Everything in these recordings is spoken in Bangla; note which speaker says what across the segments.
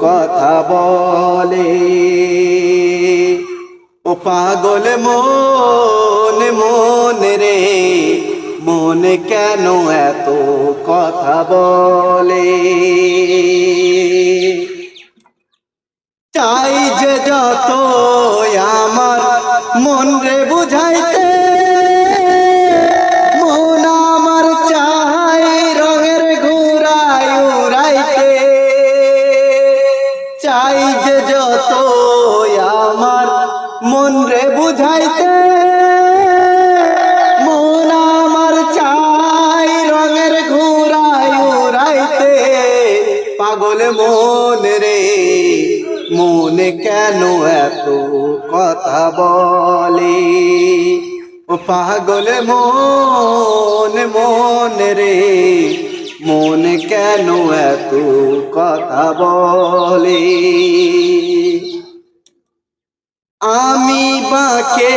Speaker 1: কথা বলে। ও পাগল মন মন রে, মন কেন এত কথা বলে। চাই যে যত আমার মন রে বুঝাইতে, মন আমার চাই রঙের ঘুরাই উড়াইতে। চাই যে যত আমার মন রে বুঝাইতে, মন আমার চাই রঙের ঘুরাই উড়াইতে। পাগল মন রে, মন কেন এত কথা বলে। ও পাগল মন মন রে, মন কেন এত কথা বলে। আমি বাঁকে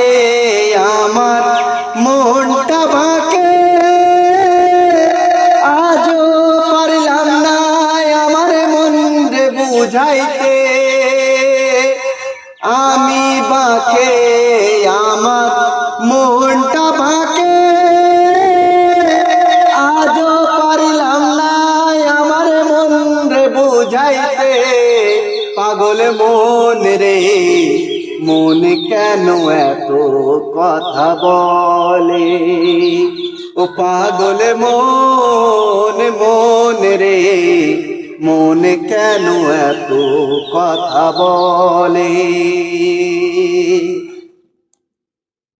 Speaker 1: আমার মনটা বাঁকে, আজও পারলাম না আমার মন রে বুঝাইতে। আমি বাঁকে আমার মনটা বাঁকে, আজও পারলাম না আমার মন রে বুঝাইতে। পাগল মন রে, মন কেন এত কথা বলে। ও পাগল মন মন রে, মন কেন এত কথা বলে।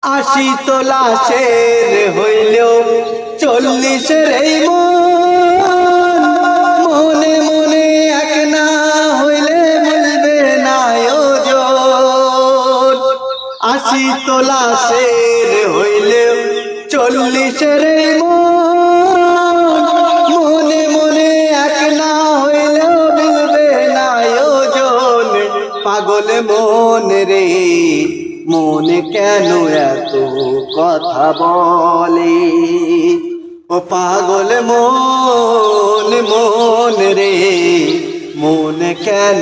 Speaker 1: ৮০ লাশের হইলেও ৪০ এই মন, মনে মনে এক না হইলে মিলবে না ওজন। ৮০ লাশের হইলেও ৪০ এই মন, মনে মনে এক না হইলেও মিলবে না ওজন। পাগল মন রে, মন কেন এত কথা বলে। ও পাগল মন মন রে, মন কেন